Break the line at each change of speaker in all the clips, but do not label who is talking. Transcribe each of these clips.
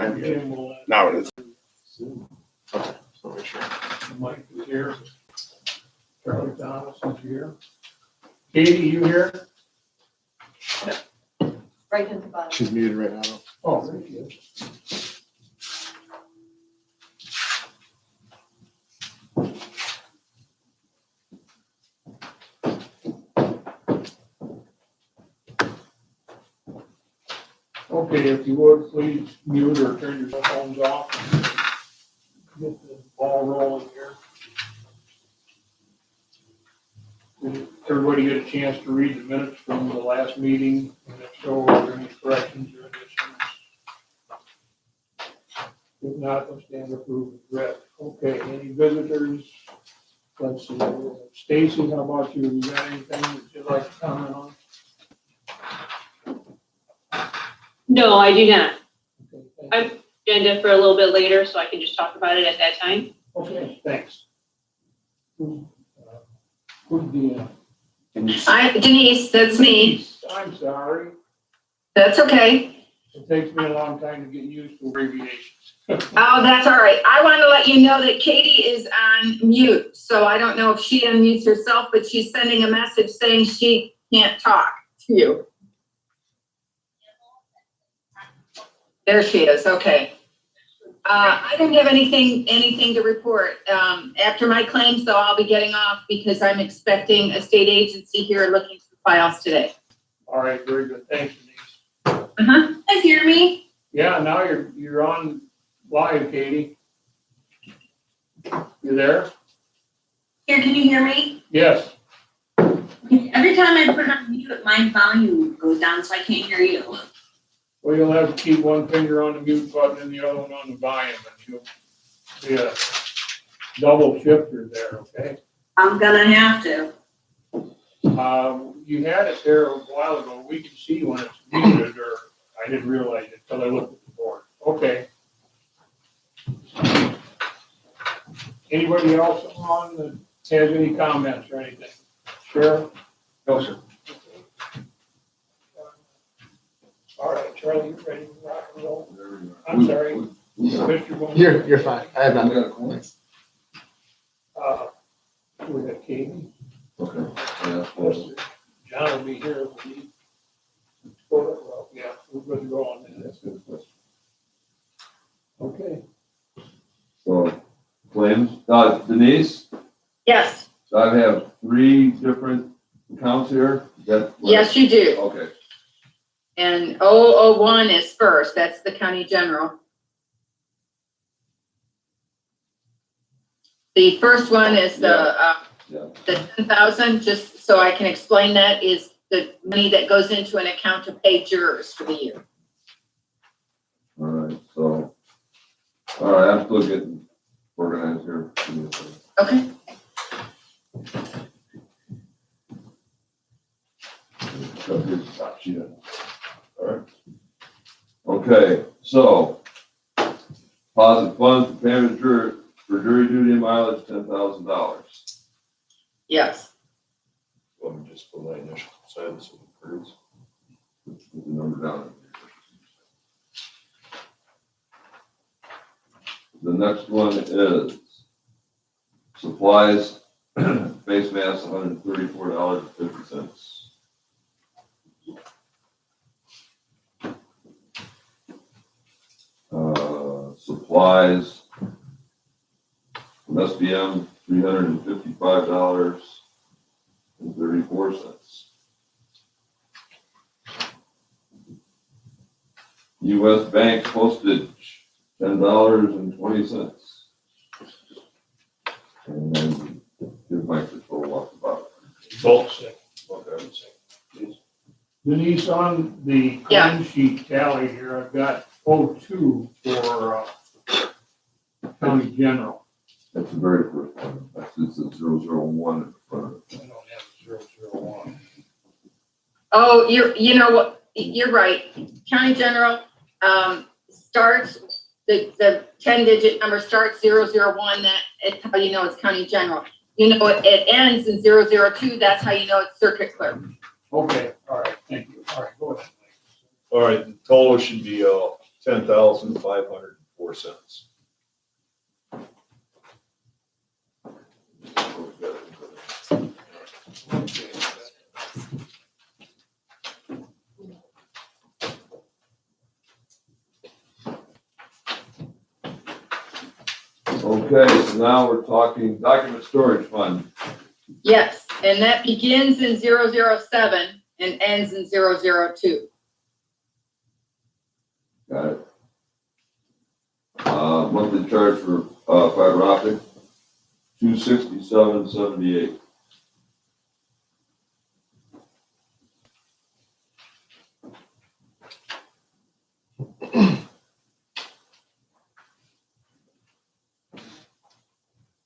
I'm good.
Jim will,
Now it is.
the mic is here. Charlie Thomas is here. Katie, you here?
Right at the bottom.
She's muted right now.
Oh, there she is. Okay, if you would, please mute or turn your cell phones off. Get the ball rolling here. Did everybody get a chance to read the minutes from the last meeting? And if so, are there any corrections or additions? If not, let's stand approved with read. Okay, any visitors? Let's see, Stacy, how about you? You got anything that you'd like to comment on?
No, I do not.
Okay, thank you.
Agenda for a little bit later, so I can just talk about it at that time.
Okay, thanks. Who's the?
I'm Denise, that's me.
I'm sorry.
That's okay.
It takes me a long time to get used to abbreviations.
Oh, that's all right. I want to let you know that Katie is on mute, so I don't know if she unmutes herself, but she's sending a message saying she can't talk to you. There she is, okay. I don't have anything to report. After my claims, though, I'll be getting off because I'm expecting a state agency here looking for files today.
All right, very good. Thanks, Denise.
Hi, Jeremy.
Yeah, now you're on live, Katie. You there?
Here, can you hear me?
Yes.
Every time I put on mute, my volume goes down, so I can't hear you.
Well, you'll have to keep one finger on the mute button and the other one on the volume, and you'll be a double shifter there, okay?
I'm gonna have to.
You had it there a while ago. We can see when it's muted, or I didn't realize it until I looked at the board. Okay. Anybody else on that has any comments or anything? Sheriff?
No, sir.
All right, Charlie, you ready to rock and roll? I'm sorry, Mr. Bowman.
You're fine. I have nothing. Thanks.
We got Katie.
Okay.
John will be here if we need. Well, yeah, we're good to go on that.
That's good.
Okay.
So, claims, Denise,
Yes,
so I have 3 different accounts here. Is that what-
yes, you do.
Okay,
And 001 is first, that's the county general. The first one is the
yeah,
10,000, just so I can explain that, is the money that goes into an account to pay jurors for the year.
all right, so, all right, I'm still getting organized here. Give me a second.
Okay.
Got your top sheet. All right. Okay, so, deposit funds for payment for jury duty and mileage, $10,000.
Yes.
Let me just put my initial silence of the cruise.
Put the number down. The next one is supplies, face mask, $134.50. Supplies from SBM, $355.34. US Bank postage, $10.20. And then give Mike the total off the bottom.
Both sick.
Okay.
Denise, on the
Yeah.
claim sheet tally here, I've got 02 for county general.
That's the very first one. That's the 001 in front of it.
I don't have 001.
Oh, you know what, you're right. County general, starts, the 10-digit number starts 001, that's how you know it's county general. You know, it ends in 002, that's how you know it's circuit clerk.
Okay, all right, thank you. All right, go ahead.
All right, the total should be $10,504.
Okay, so now we're talking document storage fund.
Yes, and that begins in 007 and ends in 002.
Got it. Monthly charge for, fiber optic, $267.78.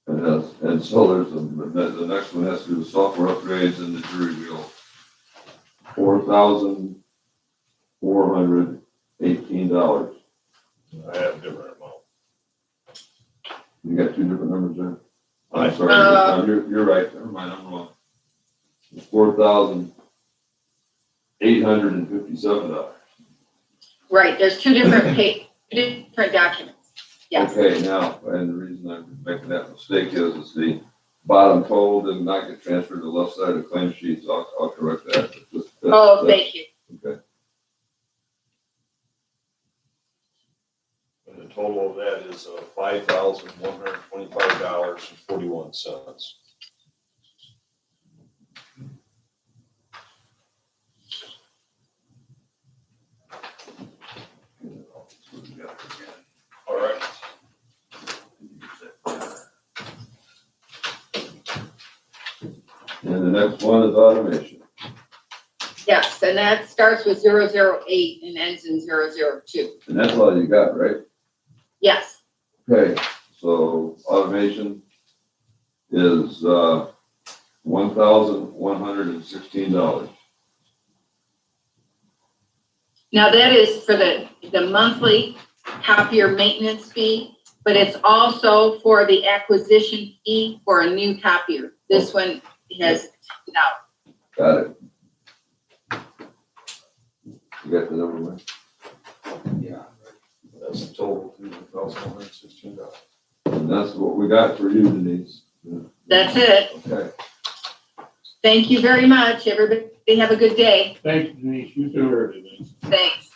And so there's the next one has to do with software upgrades and the jury wheel. $4,418.
I have a different amount.
You got two different numbers there?
I-
I'm sorry, you're right, never mind, I'm wrong. It's $4,857.
Right, there's two different different documents. Yes.
Okay, now, and the reason I'm making that mistake is the bottom total did not get transferred to the left side of the claim sheet, so I'll correct that.
Oh, thank you.
Okay,
And the total of that is $5,125.41. All right.
and the next one is automation.
Yes, and that starts with 008 and ends in 002.
And that's all you got, right?
Yes,
Okay, so automation is, $1,116.
now that is for the monthly copier maintenance fee, but it's also for the acquisition fee for a new copier. This one has now.
Got it. You got the number, man?
Yeah.
That's the total, $1,116.
And that's what we got for you, Denise.
That's it.
Okay.
Thank you very much, everybody. Have a good day.
Thank you, Denise, you too.
Sure, Denise.
Thanks.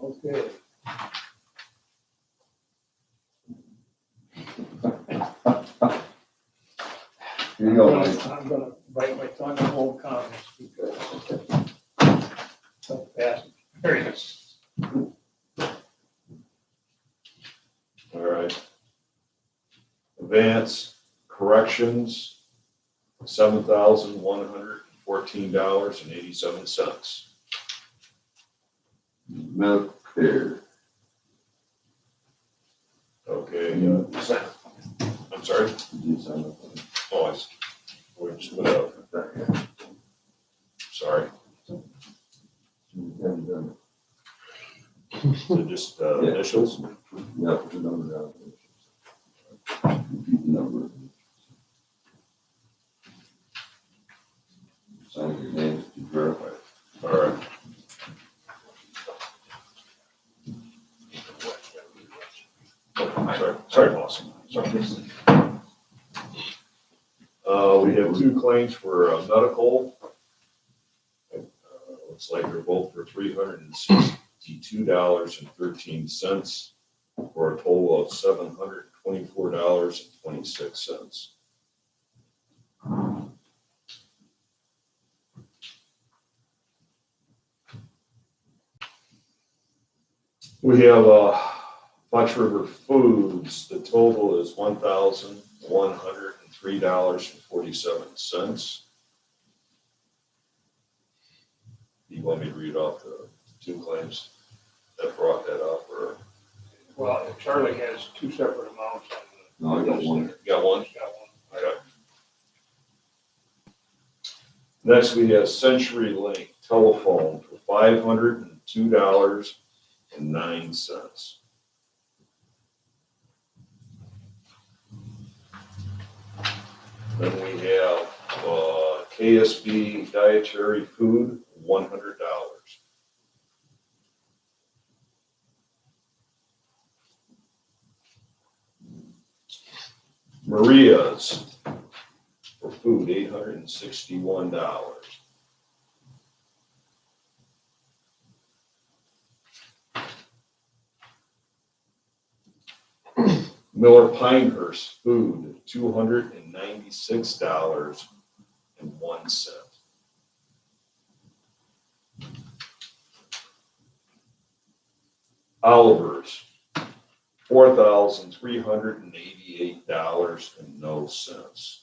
Okay.
Here you go, Mike.
I'm gonna bite my tongue and hold comments because of past experience.
All right. Advance corrections, $7,114.87.
Medical care.
Okay, I'm sorry?
Did you sign up on it?
Oh, we just put out, sorry.
You haven't done
So just initials?
it. Yeah, put the number down. Repeat the number. Sign your name to verify it.
All right. Sorry, boss. Sorry. We have two claims for medical. Looks like they're both for $362.13 for a total of $724.26. We have Fox River Foods. The total is $1,103.47. You want me to read off the two claims that brought that up, or?
Well, Charlie has two separate amounts on
No, I got one.
You got one?
the, got one.
Okay. Next, we have Century Link Telephone for $502.09. Then we have KSB Dietary Food, $100. Maria's for food, $861. Miller Pinehurst Food, $296.01. Oliver's, $4,388.00.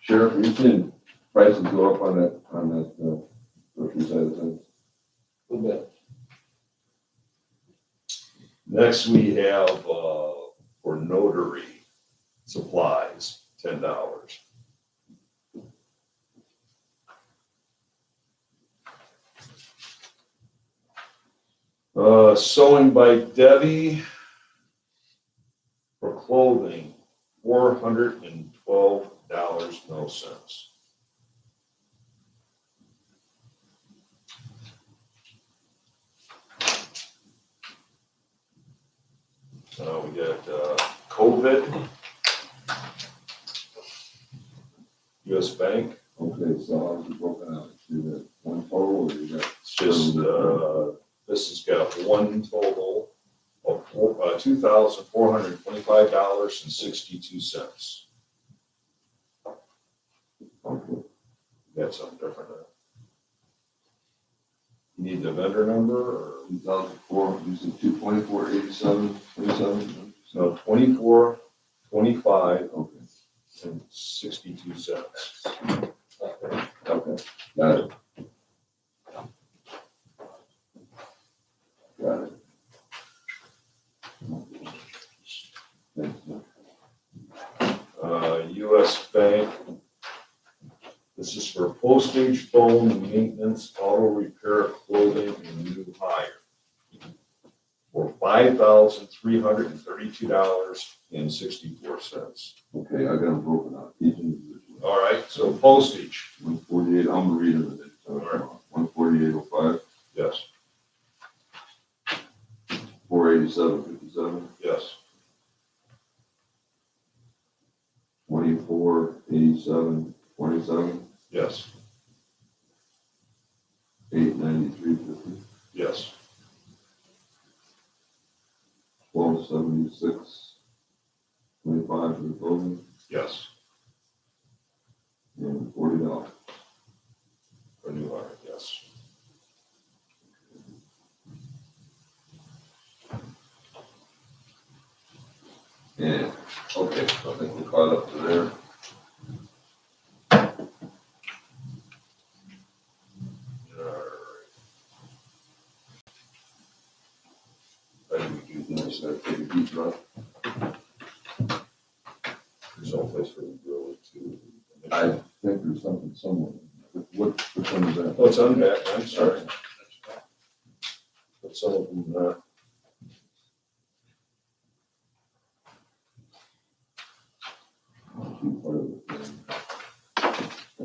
Sheriff, you've seen prices go up on that grocery side of things.
A little bit.
Next, we have, for notary supplies, $10. Sewing by Debbie for clothing, $412.00. We got COVID, US Bank.
Okay, so how's it broken out? You got one total or you got?
It's just, this has got one total of $2,425.62.
Okay.
Got something different there. You need the vendor number or?
2004, you said 224, 87, 27?
No, 24, 25,
Okay,
and 62 cents.
okay, got it. Got it. Thanks,
US Bank. This is for postage, phone, maintenance, auto repair, clothing, and new hire. For $5,332.64.
Okay, I got them broken out, each individual.
All right, so postage,
148, I'm reading it.
All right.
148.05,
yes,
487.57,
yes,
24.87.27,
yes,
893.50,
yes,
1276.25 for the clothing,
yes,
and $40.
for new hire, yes.
Yeah, okay, I think we're caught up to there.
How do we do
You know,
this?
so take a deep breath.
There's no place for them to go to.
I think there's something somewhere. Which one is that?
Oh, it's on back, I'm sorry. But some of them not.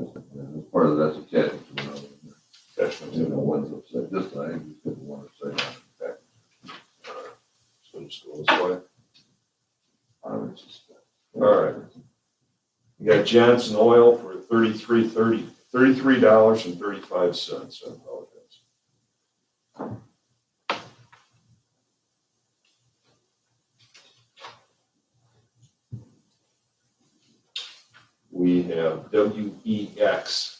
That's part of that's a catch.
Attachments,
You know, one's upside this time, you put the one upside down. Back.
So just go this way.
I would suspect.
All right. You got Johnson Oil for $33.35. I apologize. We have WEX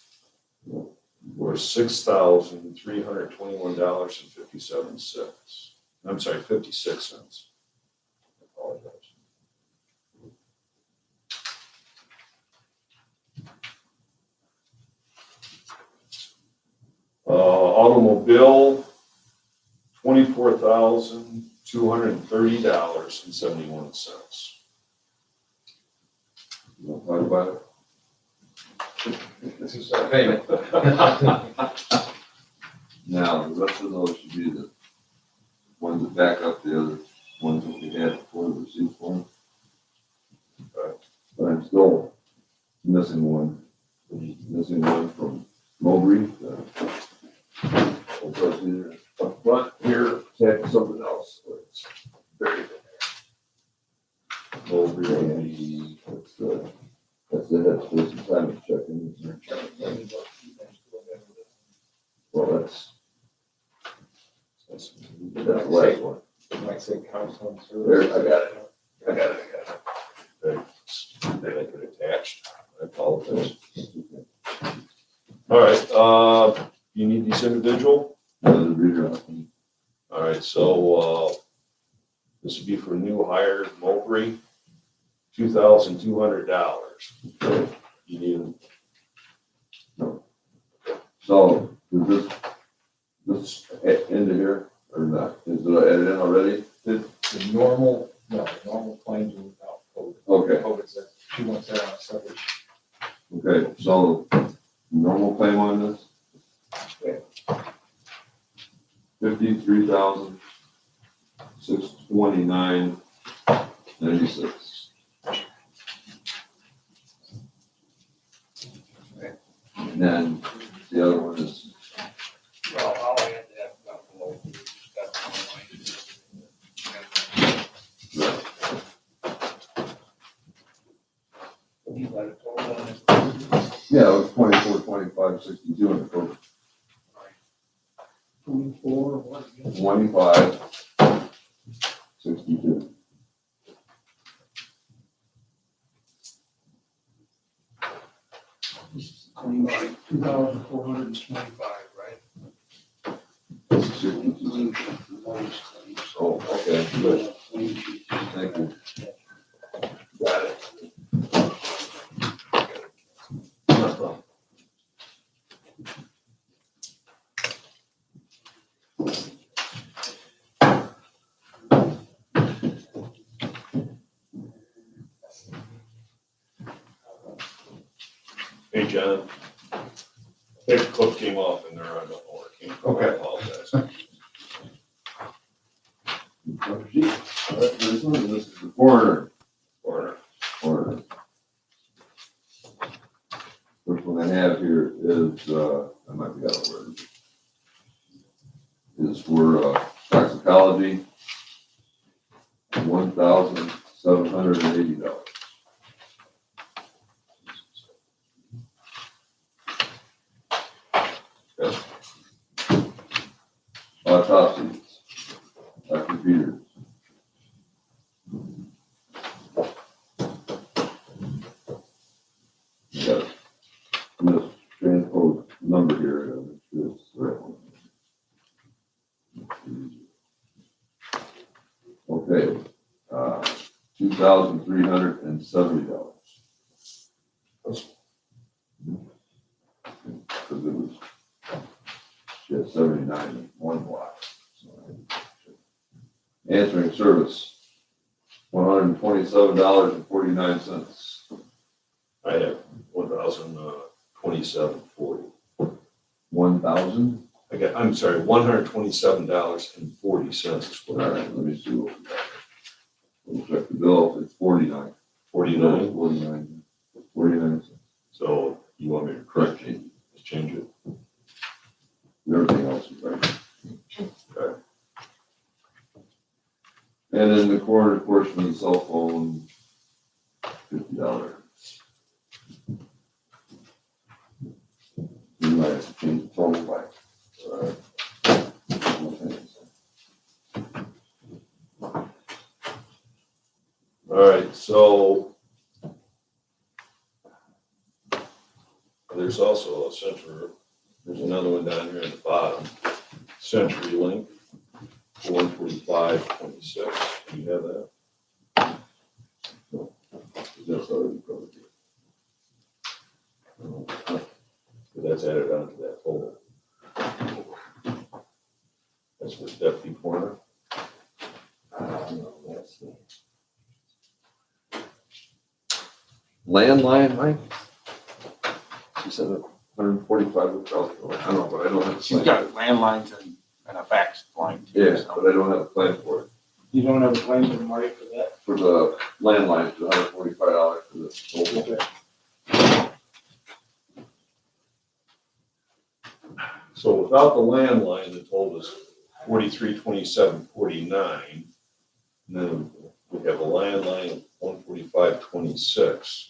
for $6,321.57. I'm sorry, 56 cents. I apologize. Automobile, $24,230.71.
You want to talk about it?
This is our payment.
Now, the rest of those should be the ones that back up the other ones that we had before the receipt form.
Right.
But I'm still missing one. Missing one from Mowbray. Up front here, check something else. some time to check in. Well, that's the last one.
Might say council and
There,
service.
I got it. I got it.
They make it attached. I apologize. All right, you need these individual?
Another reader.
All right, so, this would be for new hire Mowbray, $2,200. You need,
So, is this into here or not? Is it edited in already?
The normal, no, the normal claims are without COVID.
Okay,
COVID's that, she wants that on a separate.
okay, so normal claim on this? $53,629.96. And then the other one is,
Well, I'll add that down below. You let it go on it.
yeah, it was 24, 25, 62 in the code.
24, what again?
25, 62.
Clean like 2,425, right?
62. Oh, okay, good. Thank you.
got it. Hey, John. I think the clip came off in there, I don't know where it came from, I
Okay.
apologize.
All right, this one, this is the coroner. Coroner. First one I have here is, I might be out of order. Is for toxicology, $1,780. Autopsies, Dr. Peters. Got this transpose number here, make sure it's the right one. Okay, $2,370. Because it was, she had 79 in one block. Answering service, $127.49.
I have 1,027.40.
1,000?
I'm sorry, $127.40 is
All
what I
right, let me see what we got. We'll check the bill, it's 49.
49.
49. 49 cents.
So you want me to
Correct change.
just change it?
Everything else is right.
Okay.
And then the coroner portion of the cell phone, $50. You might have to change the total by.
All right, so there's also a there's another one down here at the bottom, CenturyLink, 145.26. Do you have that?
That's already covered.
But that's added onto that total. That's for deputy coroner.
Landline, Mike? She said 145 with I don't know, but I don't have. a
She's
plan.
got landlines and a fax line too.
Yeah,
so.
but I don't have a plan for it.
You don't have a claim for Marty for that?
For the landline, it's $145 for the total.
Okay.
So without the landline, the total is 43.27.49. And then we have a landline of 145.26.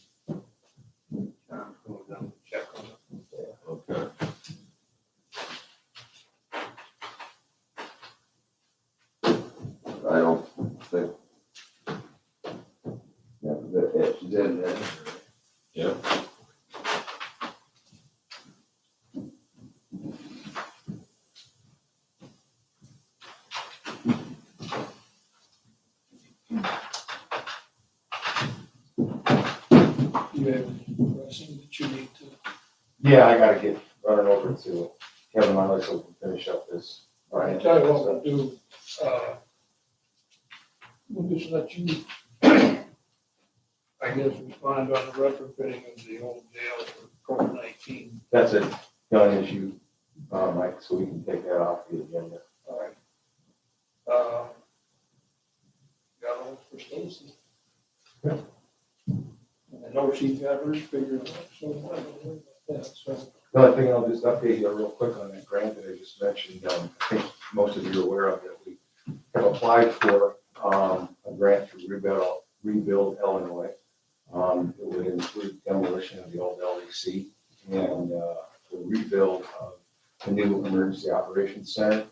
you have any questions that you need to?
Yeah, I gotta get running over to Kevin Myler so we can finish up this.
I tell you what we'll do, we'll just let you, I guess, respond on the retrofitting of the old jail for COVID-19.
That's a done issue, Mike, so we can take that off the agenda.
All right. Got one for Stacy.
Yeah.
I know she's got hers figured out, so I don't worry about that, so.
The only thing I'll just update you real quick on that grant that I just mentioned, I think most of you are aware of that we have applied for, a grant to rebuild Illinois. It would include demolition of the old LEC and, the rebuild of the new emergency operations center,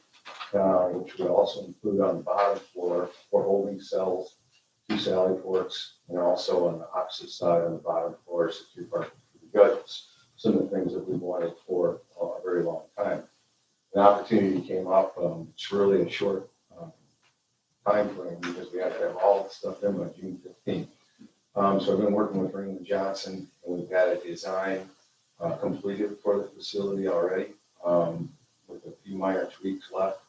which would also include on the bottom floor, 4 holding cells, 2 sally ports, and also on the opposite side on the bottom floor, secure parking for the judges. Some of the things that we've wanted for a very long time. An opportunity came up, it's really a short time frame because we have to have all the stuff in by June 15th. So I've been working with Raymond Johnson, and we've got a design completed for the facility already, with a few minor tweaks left.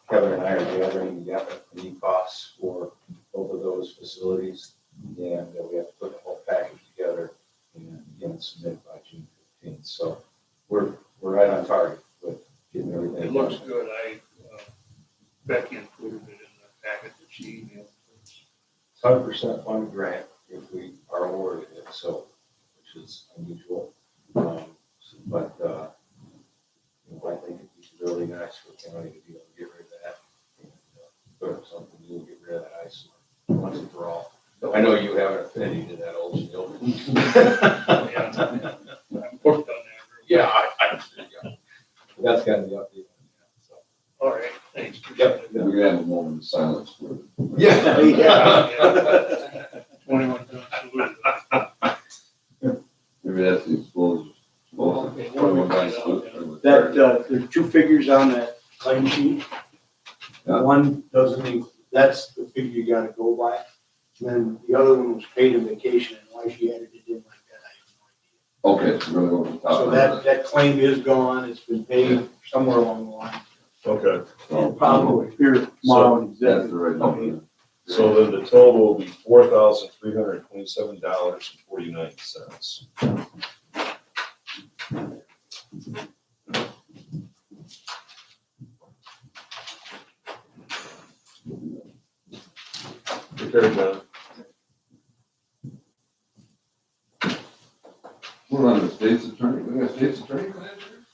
Kevin and I are gathering the FF&E costs for both of those facilities, and we have to put the whole package together and again submit by June 15th. So we're right on target with getting everything
It
done.
looks good. Becky included it in the packet that she emailed.
100% funded grant if we are awarded it, so, which is unusual. But, I think it'd be really nice for the county to be able to get rid of that. And, put up something new and get rid of that eyesore once and for all. I know you have an affinity to that old building.
Yeah, I'm hooked on that.
Yeah, that's kind of the update. So.
All right, thanks.
Yep.
We're gonna have a moment of silence for it.
Yeah.
Yeah. 21 guns saluted.
Maybe that's the exposure.
Okay,
21 guys salute.
There's 2 figures on that claim sheet.
Yeah.
One doesn't include, that's the figure you gotta go by. And then the other one was paid in vacation, and why she added it in like that, I have no idea.
Okay, so we're gonna go to the top.
So that claim is gone, it's been paid somewhere along the line.
Okay,
It'll probably appear tomorrow in
That's the
executive.
right number.
so then the total will be $4,327.49. Take care, John.
We're on the state's attorney, we got a state's attorney manager?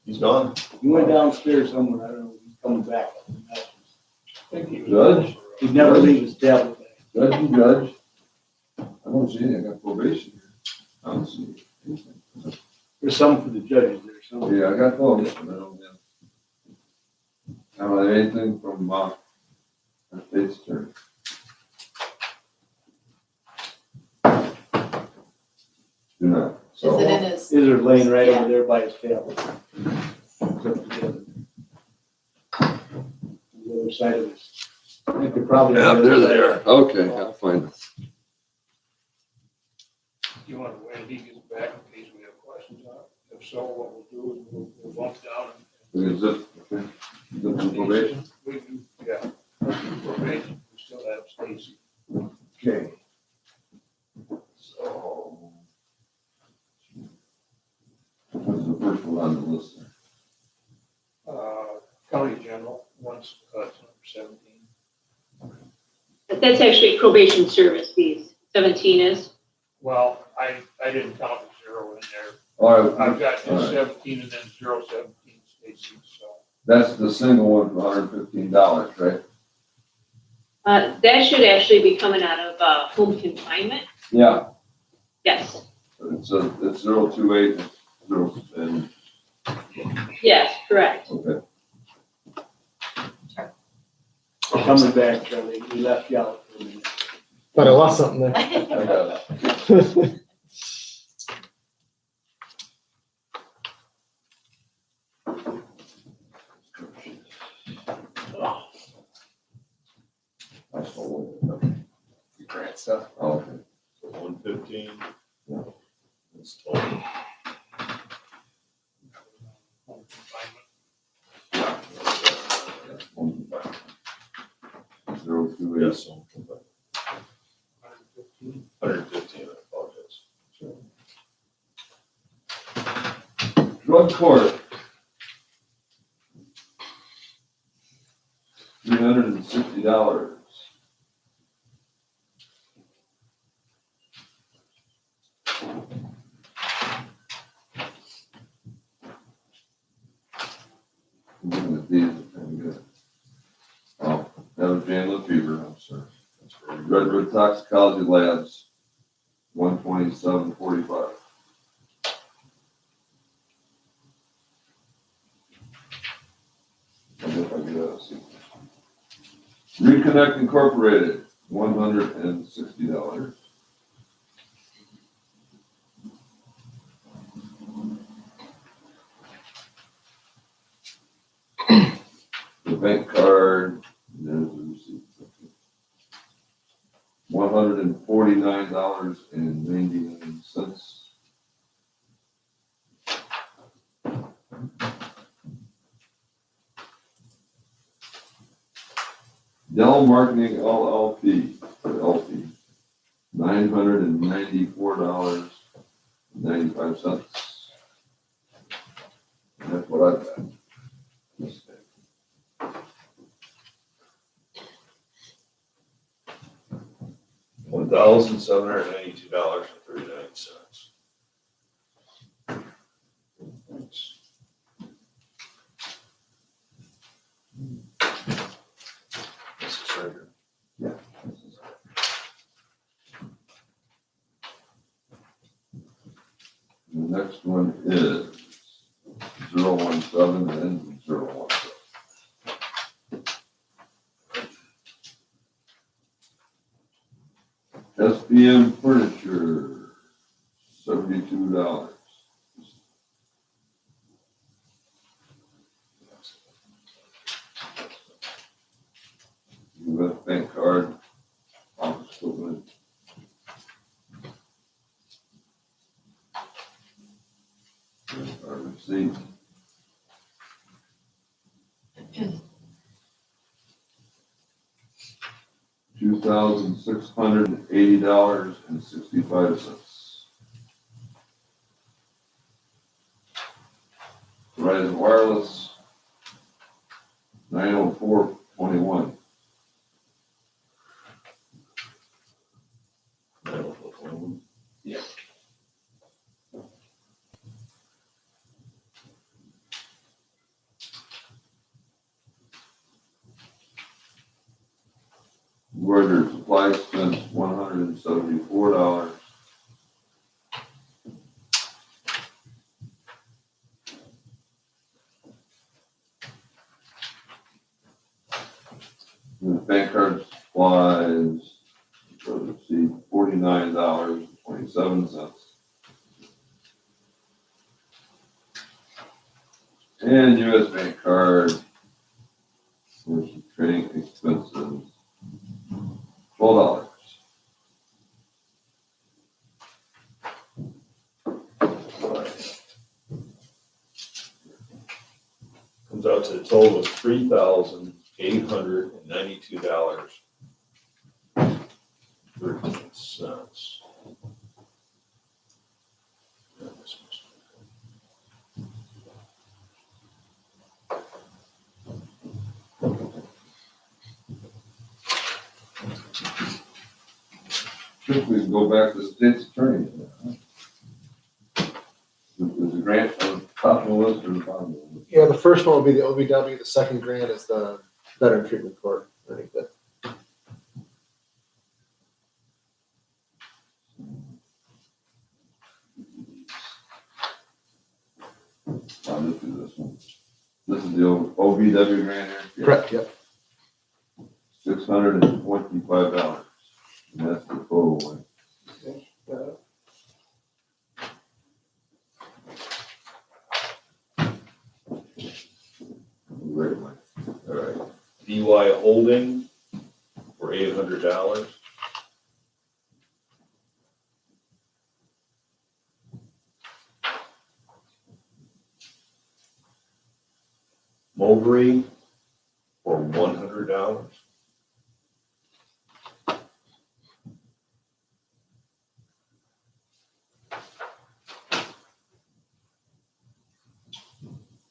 He's gone.
He went downstairs somewhere, I don't know, he's coming back.
Thank you.
Judge?
He'd never leave his tablet.
Judge and judge. I don't see anything, I got probation here. I don't see anything.
There's some for the judges there, some.
Yeah, I got those, but I don't have anything from, our state's attorney. Do not, so.
Is it in his?
These are laying right over there by his tablet. Put together. The other side of this. I think they're probably.
okay, I'll find them.
You want to wait until he gets back in case we have questions on it? If so, what we'll do is we'll bump down
Is it, okay, is it from probation?
and we can, yeah, probation, we still have Stacy.
Okay. So. What's the first one on the list there?
County General, once, number 17.
But that's actually probation service fees, 17 is.
Well, I didn't count the 0 in there.
All right,
I've got
all
just
right.
17 and then 017 Stacy, so.
That's the single one for $115, right?
That should actually be coming out of home confinement.
Yeah.
Yes,
It's 028 and,
yes, correct.
okay.
Coming back, Charlie, he left you out for a minute.
But I lost something there.
I got it. I stole it.
Grant stuff.
Okay.
So 115. 14. That's total.
Zero two eight.
Yes, 115, I apologize.
Drug court. $360. I'm looking at these, it's pretty good. Oh, that was Jan LaFever, I'm sorry.
That's very good.
Redwood Toxicology Labs, 127.45. I wonder if I can get that, see. Reconnect Incorporated, $160. The bank card, there's the receipt. $149.99. Dell Marketing LLP, or LP, $994.95. And that's what I've got.
$1,792.39. This is right here.
Yeah. The next one is 017 and 017. SPM Furniture, $72. US bank card, office equipment. Our receipt. $2,680.65. Verizon Wireless, 904.21. Yeah. Embroidery supply expense, $174. And bank card supplies, so let's see, $49.27. And US bank card, for some training expenses, $12.
Comes out to a total of $3,892.13.
Think we can go back to the state's attorney. Is the grant on the top of the list or the bottom of the list?
Yeah, the first one will be the OVW, the second grant is the Veteran Treatment Court. I think that.
I'll just do this one. This is the OVW grant here?
Correct, yep.
$625. And that's the total one. Great one. All right.
DY Holding for $800. Mulberry for $100.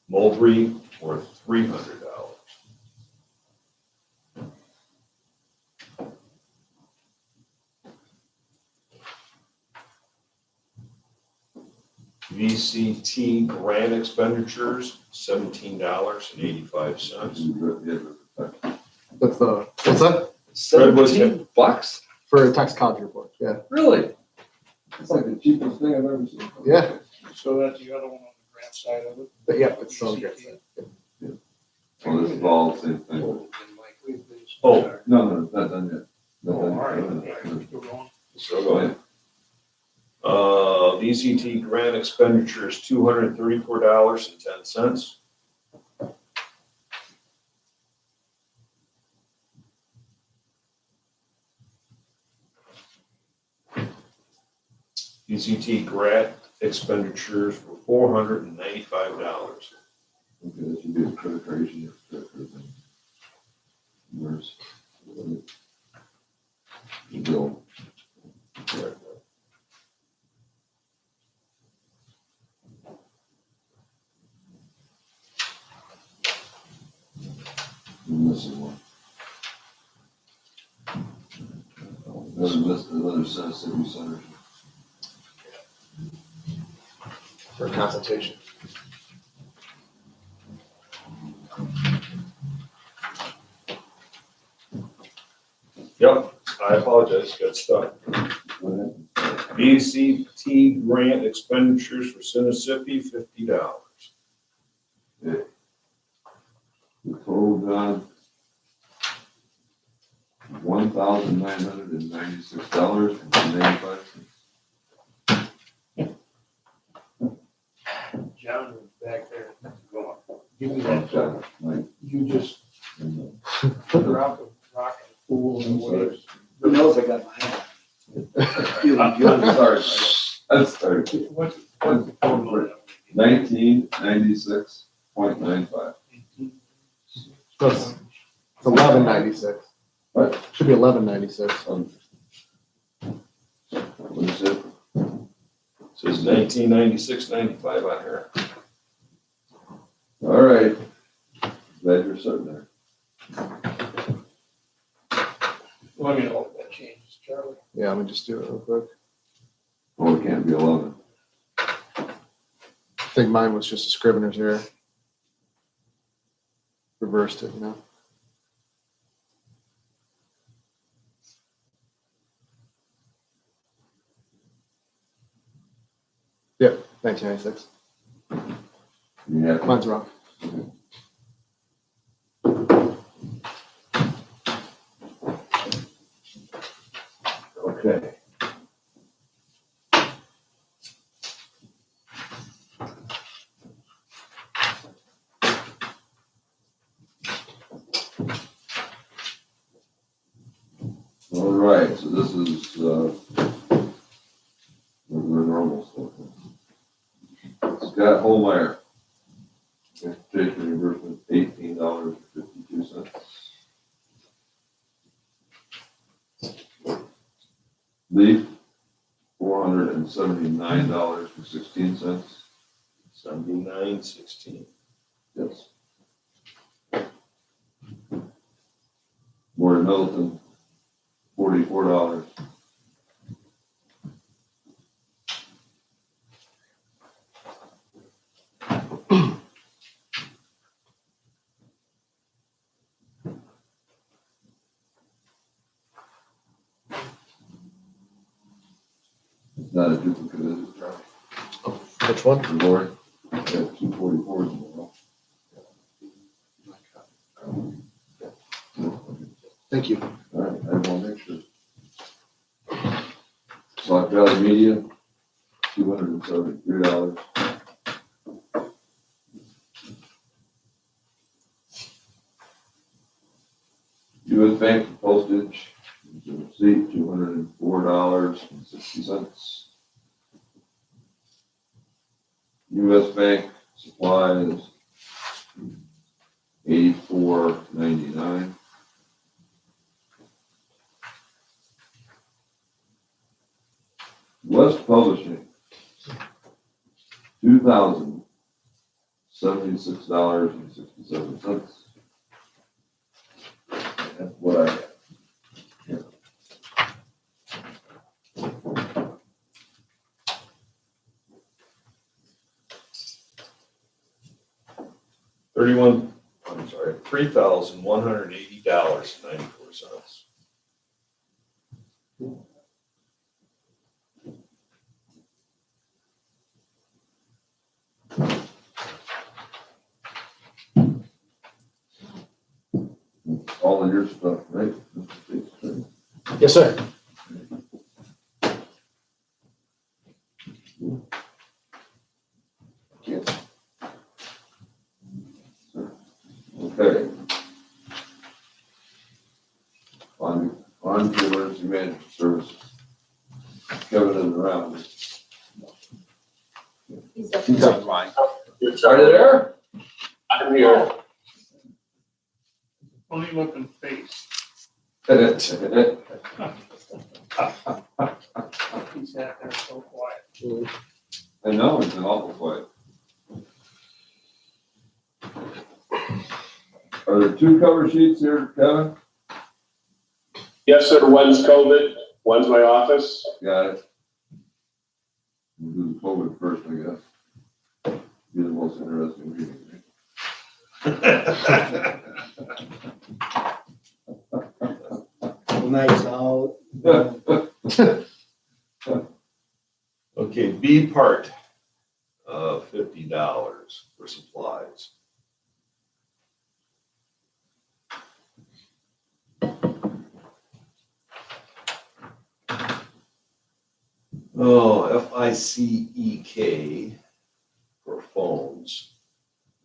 Mulberry for $300. VCT grant expenditures, $17.85.
That's the, what's that?
$17?
For a toxicology report, yeah.
Really? It's like the cheapest thing I've ever seen.
Yeah,
So that's the other one on the grant side of it.
but yeah, it's so good.
Well, this is all the same thing.
Oh.
No, it's not done yet.
Oh,
Not
all
done
right,
yet.
okay, still going.
So go ahead. VCT grant expenditures, $234.10. VCT grant expenditures for $495.
Okay, that should be a credit card, you should have a credit card thing. Where's the bill? I'm missing one. Another set of city centers.
For a consultation.
Yep, I apologize, got stuck. VCT grant expenditures for Mississippi, $50.
The total done, $1,996.95.
John was back there going, give me that,
Like,
you just put her out the rock and pool and whatever.
Who knows, I got my hand.
I'm sorry.
What's the total?
1996.95.
It's 1196.
What?
Should be 1196.
What is it?
Says 1996-95 on here.
All right. Glad you're sitting there.
Let me know if that changes, Charlie.
Yeah, let me just do it real quick.
Oh, it can't be 11.
I think mine was just a scrivener's error. Reversed it, you know? Yep, 1996.
You have
Mine's wrong.
Okay. All right, so this is, we're normal stuff. Scott Holmeyer. Transportation reimbursement, $18.52. Leaf, $479.16.
79.16.
Yes. Board of Middleton, $44. It's not a duplicate, is it, Charlie?
Which one?
The board, got 244s in the row.
Thank you.
All right, I want to make sure. Sauk Valley Media, $273. US Bank postage, receipt, $204.60. US Bank supplies, $84.99. West Publishing, $2,076.67. That's what I have.
$3,180.94.
All of your stuff, right? Mr. Stacy?
Yes, sir.
Okay. On to emergency management services. Kevin is around.
He's up.
He's up, Ryan.
Are you there?
I'm here.
Funny looking face. He sat there so quiet.
I know, it's been awful quiet. Are there two cover sheets here, Kevin?
Yes, sir. One's COVID, one's my office.
Got it. We'll do the COVID first, I guess. Be the most interesting meeting.
Nice out.
Okay, B part, $50 for supplies. Oh, FICEK for phones,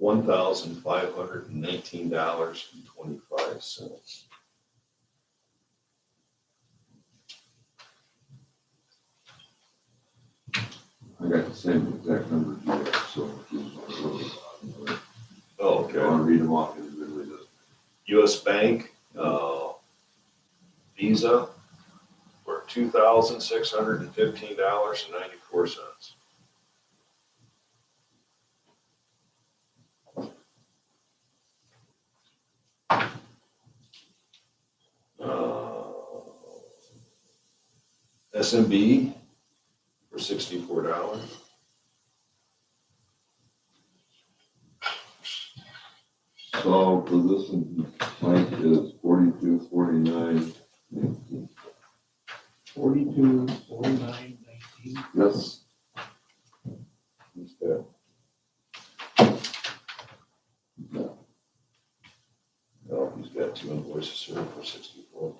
$1,519.25.
I got the same exact numbers you have, so.
Oh,
I
okay.
want to read them off individually.
US Bank, Visa for $2,615.94. SMB for $64.
So for this one, Mike is 42.49.
42, 49, 19.
Yes.
Who's that? Oh, he's got two invoices here for 64.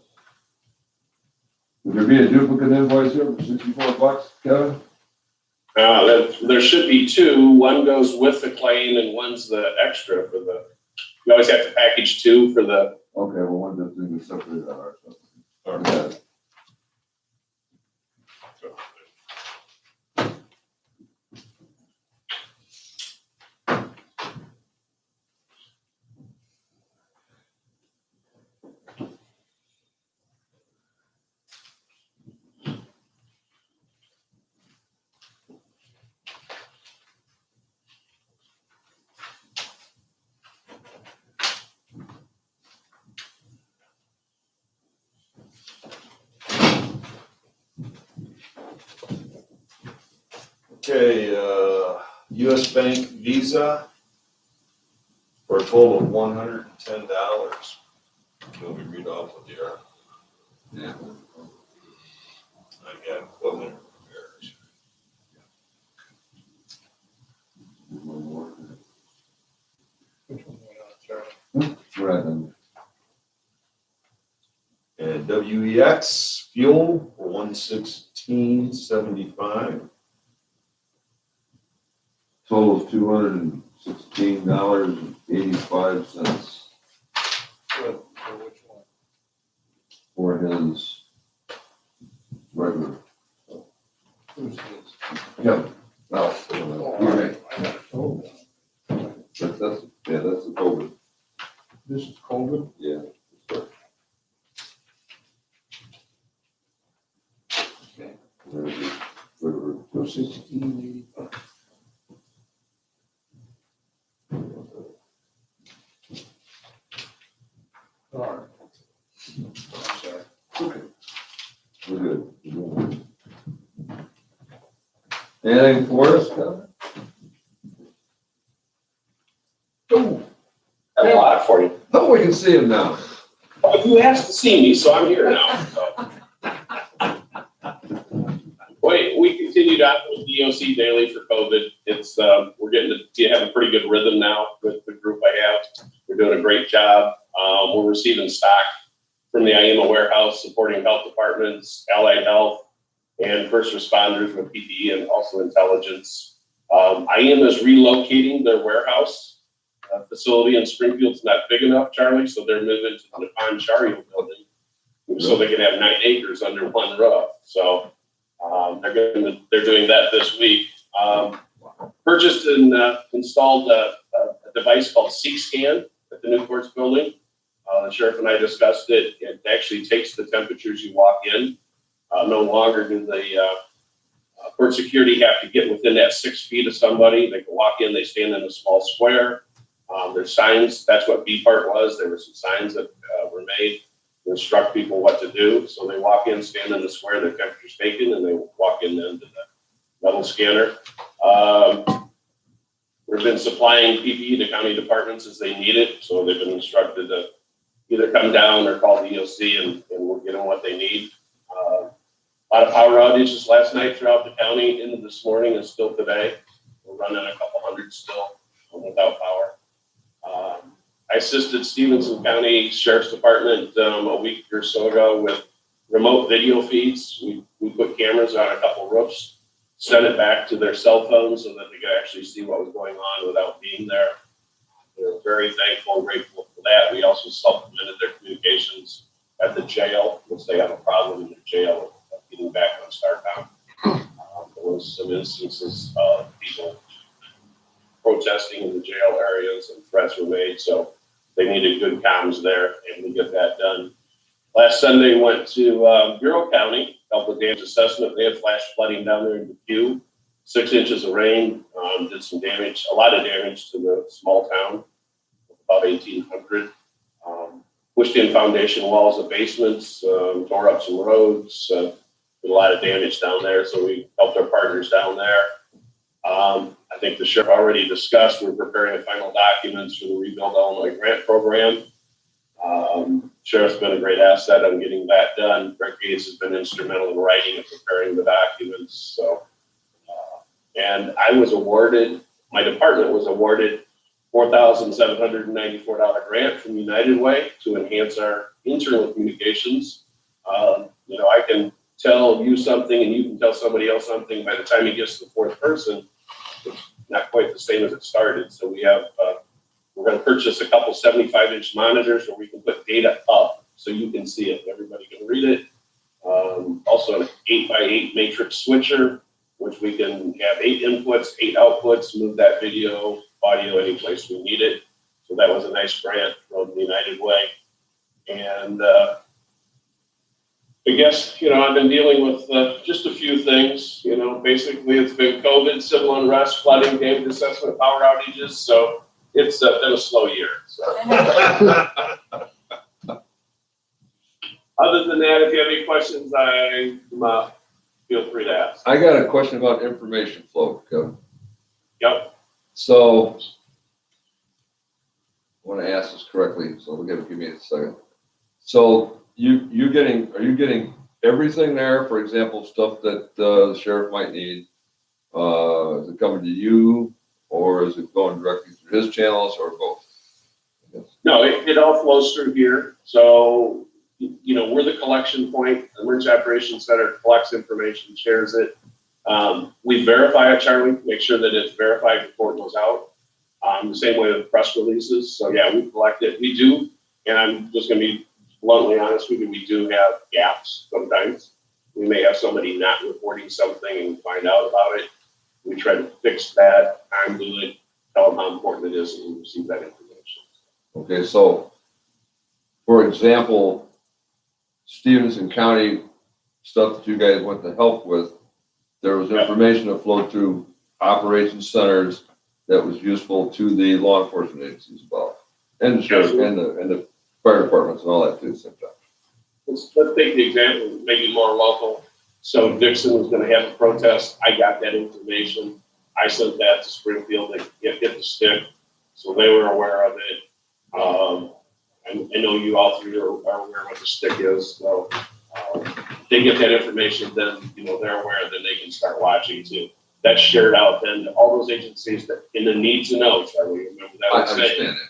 Would there be a duplicate invoice here for $64, Kevin?
There should be two. One goes with the claim and one's the extra for the, you always have to package two for the,
Okay, well, one does thing is separated out our stuff.
All right.
Got it.
Okay, US Bank Visa for a total of $110. Let me read off what they are.
Yeah.
I got equipment repairs.
One more.
Which one went on, Charlie?
Right, then.
And WEX fuel for $116.75.
Total is $216.85
For which one?
for his regular.
Who's his?
Kevin. No,
Oh,
you're right.
I got it told.
That's the COVID.
COVID.
Yeah.
For 1685. All right. I'm sorry.
We're good. We're good. Anything for us, Kevin?
Oh,
I have a lot for you.
No, we can see him now.
Well, you asked to see me, so I'm here now. So. Wait, we continued out with DOC daily for COVID. It's, we're getting to have a pretty good rhythm now with the group I have. We're doing a great job. We're receiving stock from the IEMA warehouse, supporting health departments, allied health, and first responders with PPE and also intelligence. IEMA is relocating their warehouse facility in Springfield's not big enough, Charlie, so they're moving to the Nippon Shario building so they can have 9 acres under one roof. So they're doing that this week. Purchased and installed a device called C-Scan at the new courts building. The sheriff and I discussed it. It actually takes the temperatures you walk in. No longer do the court security have to get within that 6 feet of somebody. They can walk in, they stand in a small square. There's signs, that's what B part was. There were some signs that were made to instruct people what to do. So they walk in, stand in the square, their temperature's taken, and they walk in then to the metal scanner. We've been supplying PPE to county departments as they need it. So they've been instructed to either come down or call the EOC and we'll get them what they need. A lot of power outages last night throughout the county, into this morning and still today. We're running a couple hundred still without power. I assisted Stevenson County Sheriff's Department a week or so ago with remote video feeds. We put cameras on a couple roofs, sent it back to their cell phones so that they could actually see what was going on without being there. We're very thankful and grateful for that. We also supplemented their communications at the jail, which they have a problem in the jail of getting back on Startown. There was some instances of people protesting in the jail areas and threats were made, so they needed good comms there, and we get that done. Last Sunday, went to Bureau County, helped with damage assessment. They had flash flooding down there in Depew. 6 inches of rain, did some damage, a lot of damage to the small town, about 1,800. Pushed in foundation walls of basements, tore up some roads, did a lot of damage down there, so we helped our partners down there. I think the sheriff already discussed, we're preparing the final documents for the Rebuild Illinois grant program. Sheriff's been a great asset on getting that done. Greg Gates has been instrumental in writing and preparing the documents. So, and I was awarded, my department was awarded $4,794 grant from United Way to enhance our internal communications. I can tell you something and you can tell somebody else something. By the time it gets to the fourth person, it's not quite the same as it started. So we have, we're going to purchase a couple 75-inch monitors where we can put data up so you can see it. Everybody can read it. Also an 8x8 matrix switcher, which we can have 8 inputs, 8 outputs, move that video, audio any place we need it. So that was a nice grant from the United Way. And I guess, I've been dealing with just a few things. Basically it's been COVID, civil unrest, flooding, damage assessment, power outages. So it's been a slow year. So. Other than that, if you have any questions, feel free to ask.
I got a question about information flow, Kevin.
Yep.
So, I want to ask this correctly, so give me a second. So, are you getting everything there? For example, stuff that the sheriff might need. Is it coming to you, or is it going directly through his channels, or both?
No, it all flows through here. So, we're the collection point. The Emergency Operations Center collects information, shares it. We verify it, Charlie, make sure that it's verified before it goes out. The same way with press releases. So yeah, we collect it. We do, and I'm just going to be bluntly honest with you, we do have gaps sometimes. We may have somebody not reporting something and find out about it. We try to fix that, undo it, tell them how important it is, and we receive that information.
Okay, so for example, Stevenson County stuff that you guys went to help with, there was information that flowed through operations centers that was useful to the law enforcement agencies about, and the sheriff, and the fire departments and all that too, sometimes.
Let's take the example, maybe more local. So Dixon was gonna have a protest. I got that information. I sent that to Springfield. They hit the stick. So they were aware of it. I know you all three are aware what the stick is. So they get that information, then, they're aware, then they can start watching too. That's shared out then to all those agencies that in the need to know, Charlie, remember that?
I
was saying.
understand it.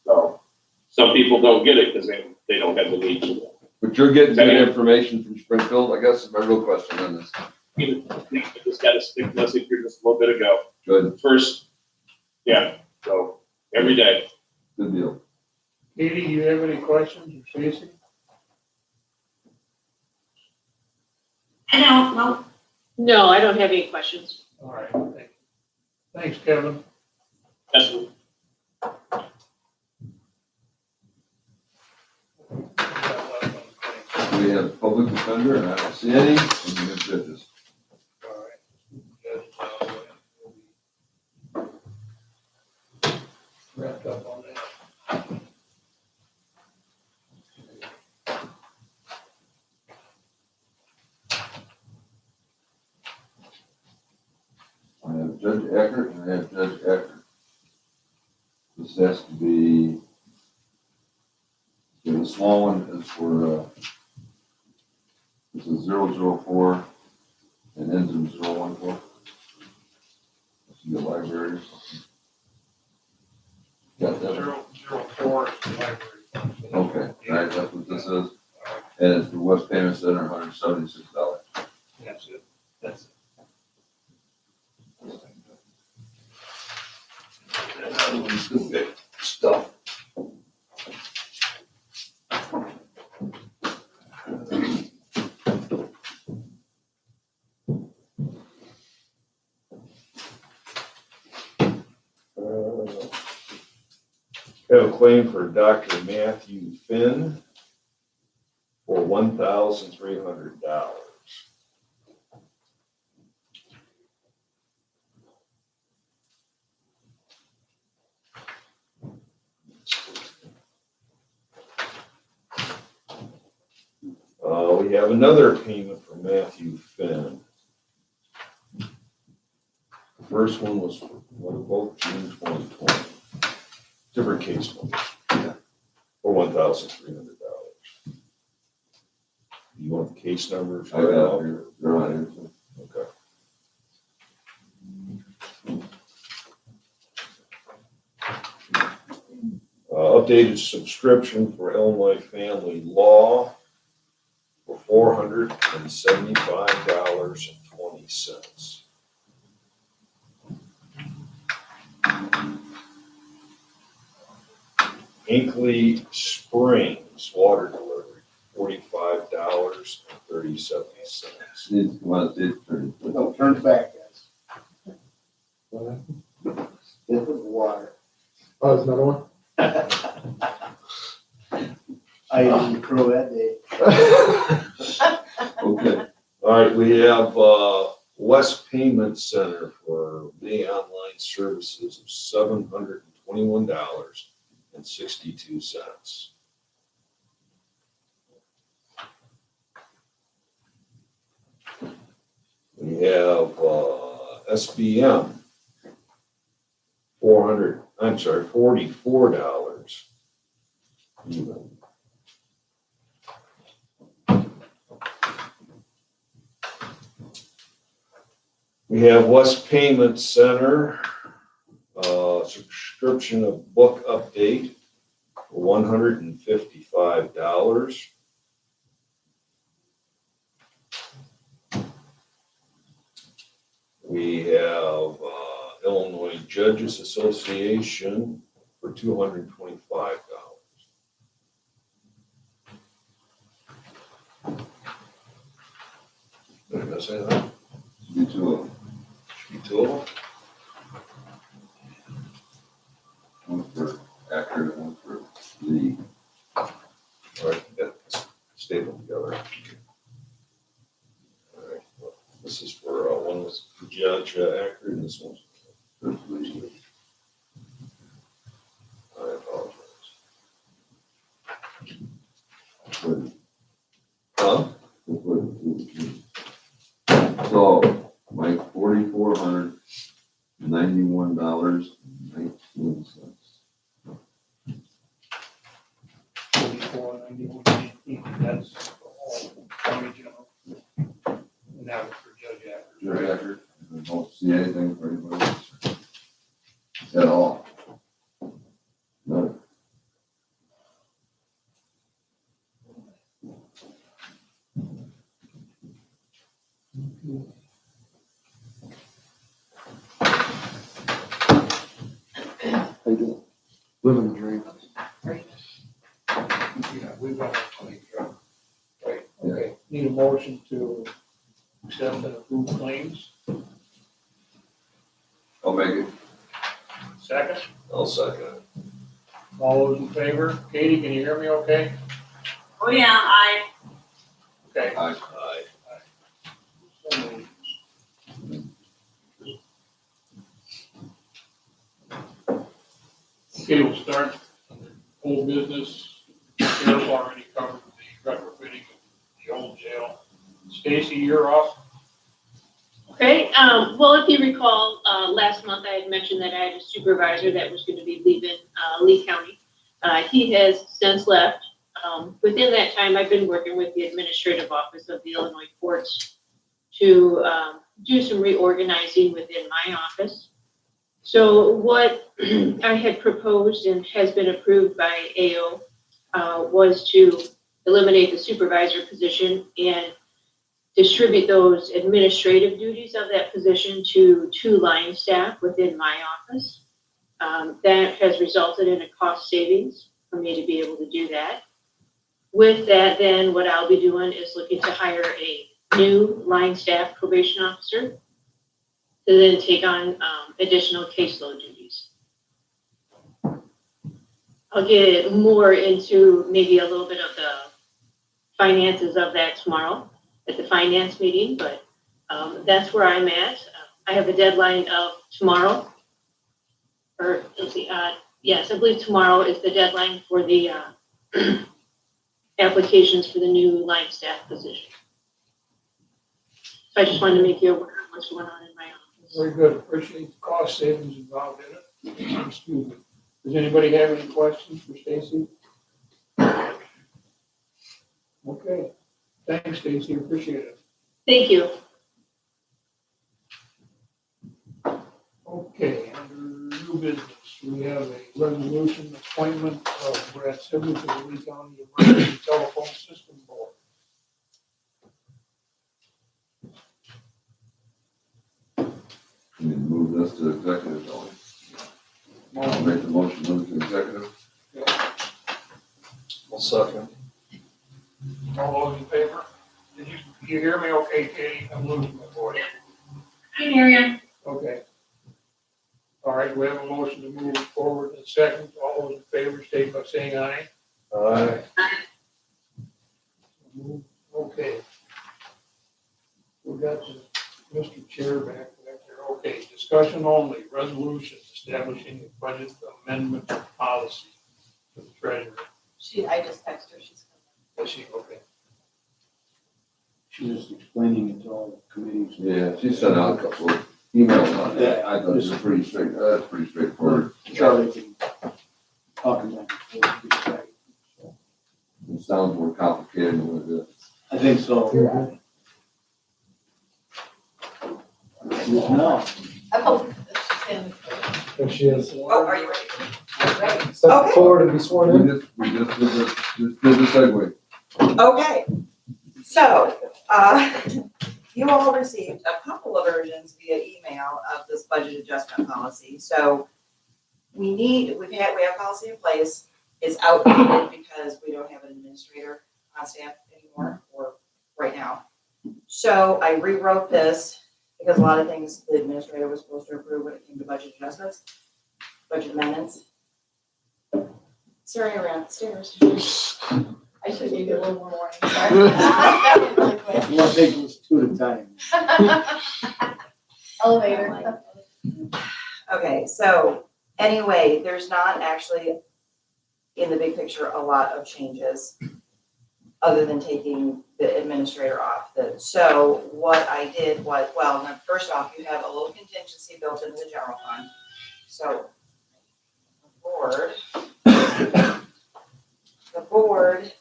So some people don't get it because they don't have the need to know.
But you're getting good information from Springfield, I guess is my real question on this.
I just got a stick message here just a little bit ago.
Good,
First, yeah, so every day.
good deal.
Katie, you have any questions, or Stacy?
I don't know.
No, I don't have any questions.
All right, thank you. Thanks, Kevin.
That's
We have public defender, and I don't see any, and we have judges.
All right. Wrapped up on that.
I have Judge Eckert and I have Judge Eckert. This has to be, the small one is for, this is 004 and ends in 014. This is the library or something. Got that?
004 is the library.
Okay, right, that's what this is. And it's for West Payment Center, $176.
That's it. That's it.
Stuff.
Have a claim for Dr. Matthew Finn for $1,300. We have another payment from Matthew Finn. The first one was both June 2020. Different case numbers.
Yeah.
For $1,300. You want the case numbers?
I got it here, they're on here.
Okay. Updated subscription for Illinois Family Law for $475.20. Hinkley Springs Water Delivery, $45.37.
Needs to come out of the attorney.
No, turn it back, guys. This was water.
Oh, there's another one?
I didn't crow that day.
Okay,
All right, we have West Payment Center for the online services of $721.62. We have SBM, $44 even. We have West Payment Center, subscription of book update for $155. We have Illinois Judges Association for $225. Did I miss anything?
you two of them.
Should be two of them.
One for Eckert and one for Lee. $91.19.
44.91, that's all county general. And that was for Judge Acker.
Jerry Eckert, I don't see anything for anybody else at all. No.
How you doing? Living the dream.
Yeah, we've got a claim truck. Right, okay. Need a motion to accept and approve claims.
I'll make it.
Second,
I'll second it.
all those in favor? Katie, can you hear me okay?
Oh, yeah, I,
Okay.
Aye.
Aye.
So moved. Okay, we'll start under old business. Sheriff already covered the retrofitting of the old jail. Stacy, you're up.
Okay, well, if you recall, last month I had mentioned that I had a supervisor that was gonna be leaving, Lee County. He has since left. Within that time, I've been working with the administrative office of the Illinois courts to, do some reorganizing within my office. So what I had proposed and has been approved by AO, was to eliminate the supervisor position and distribute those administrative duties of that position to 2 line staff within my office. That has resulted in a cost savings for me to be able to do that. With that, then what I'll be doing is looking to hire a new line staff probation officer to then take on additional caseload duties. I'll get more into maybe a little bit of the finances of that tomorrow at the finance meeting, but that's where I'm at. I have a deadline of tomorrow, or let's see, yes, I believe tomorrow is the deadline for the applications for the new line staff position. So I just wanted to make you aware of what's going on in my office.
Very good. Appreciate the cost savings involved in it. Excuse me. Does anybody have any questions for Stacy? Okay. Thanks, Stacy. Appreciate it.
Thank you.
Okay, under new business, we have a resolution appointment of Brad Sibley to the Lee County Emergency Telephone System Board.
We need to move this to executive, don't we? I'll make the motion, move to executive.
I'll second.
All those in favor? Did you hear me okay, Katie? I'm losing my voice.
I can hear you.
Okay. All right, we have a motion to move forward in second. All those in favor, state by saying aye.
Aye.
Okay. We got Mr. Chair back there. Okay, discussion only, resolution establishing a budget amendment policy for the treasurer.
I just texted her, she's coming.
Is she, okay.
She's just explaining it to all the committees.
Yeah, she sent out a couple of emails on that. I thought it was pretty straightforward.
Charlie can talk about it.
It sounds more complicated than what it is.
I think so. No.
I'm hoping that she's standing.
There she is.
Oh, are you ready? Ready.
Step
Okay.
forward and be sworn in.
We just did the segue.
Okay, so, you all received a couple of versions via email of this budget adjustment policy. So we have policy in place. It's outdated because we don't have an administrator on staff anymore, or right now. So I rewrote this because a lot of things the administrator was supposed to approve when it came to budget adjustments, budget amendments. Sorry, I ran upstairs. I should give you a little more warning, sorry. That was really quick.
You want to take this 2 at a time.
Elevator. Okay, so anyway, there's not actually, in the big picture, a lot of changes. other than taking the administrator off. So what I did was, well, now, first off, you have a little contingency built into the general fund. So the board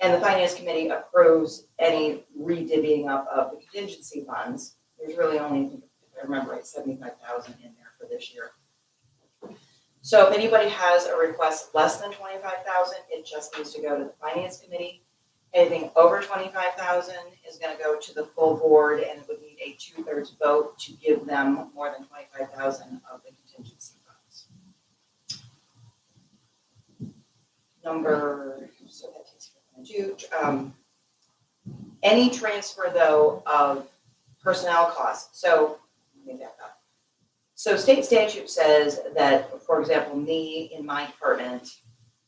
and the finance committee approves any redivvying up of the contingency funds. There's really only, if I remember right, 75,000 in there for this year. So if anybody has a request less than 25,000, it just needs to go to the finance committee. Anything over 25,000 is gonna go to the full board, and it would need a 2/3 vote to give them more than 25,000 of the contingency funds. So that takes care of any transfer though of personnel costs. So let me back up. So state statute says that, for example, me in my department,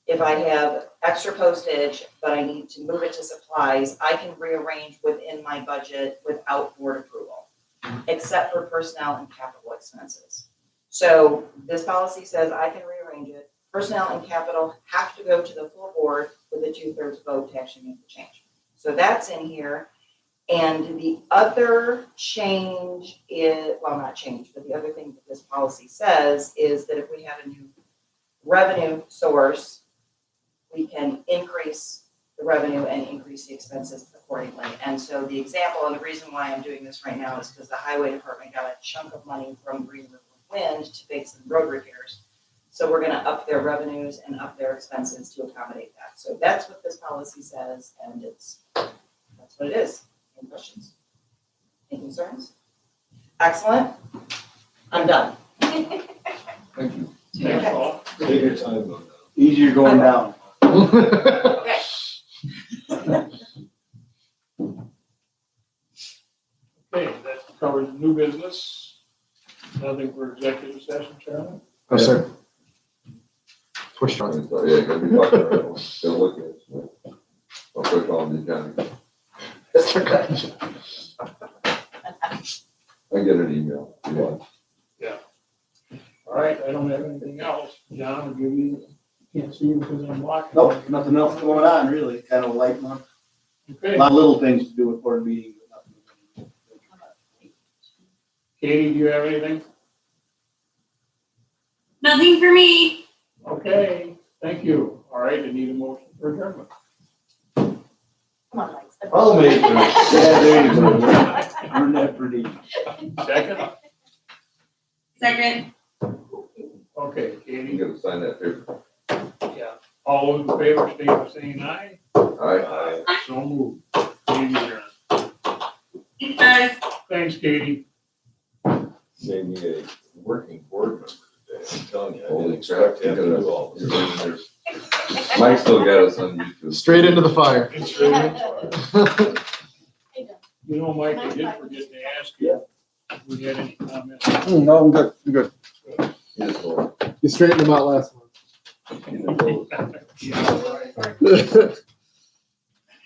if I have extra postage, but I need to move it to supplies, I can rearrange within my budget without board approval, except for personnel and capital expenses. So this policy says I can rearrange it. Personnel and capital have to go to the full board with a 2/3 vote to actually make the change. So that's in here. And the other change is, well, not change, but the other thing that this policy says is that if we have a new revenue source, we can increase the revenue and increase the expenses accordingly. And so the example, and the reason why I'm doing this right now is because the highway department got a chunk of money from Green River Wind to make some road repairs. So we're gonna up their revenues and up their expenses to accommodate that. So that's what this policy says, and that's what it is. Any questions? Any concerns? Excellent. I'm done.
Thank you.
Thanks, Paul.
Take your time on that.
Easier going down.
Okay.
Okay, that covers new business. Nothing for executive session, Chairman?
Oh, sir. Push on.
Yeah, gotta be talking around, gotta look at it. I'll put on the agenda. I get an email.
Yeah. All right, I don't have anything else. John, I'll give you, can't see you because I'm blocking.
Nope, nothing else going on really, kind of a light month. A
Okay,
lot of little things to do with board meeting, but nothing.
Katie, do you have anything?
Nothing for me.
Okay, thank you. All right, I need a motion for adjournment.
Come on, Mike.
I'll make it. Yeah, there you go. Earn that pretty.
Second?
Second.
Okay,
You
Katie,
gotta sign that paper.
yeah. All those in favor, state by saying aye.
Aye.
So moved. Katie, adjourned.
Thanks, guys.
Thanks, Katie.
Made me a working board member today. I'm telling you, I didn't
Holy
expect
crap.
to have to do all
You're
this.
in there. Mike still got us on YouTube.
Straight into the fire.
It's really fun. You know, Mike, I did forget to ask you if we had any comments.
No, I'm good. I'm good.
He just told
You straightened them out last month.
us. He just told us.
Yeah, all right.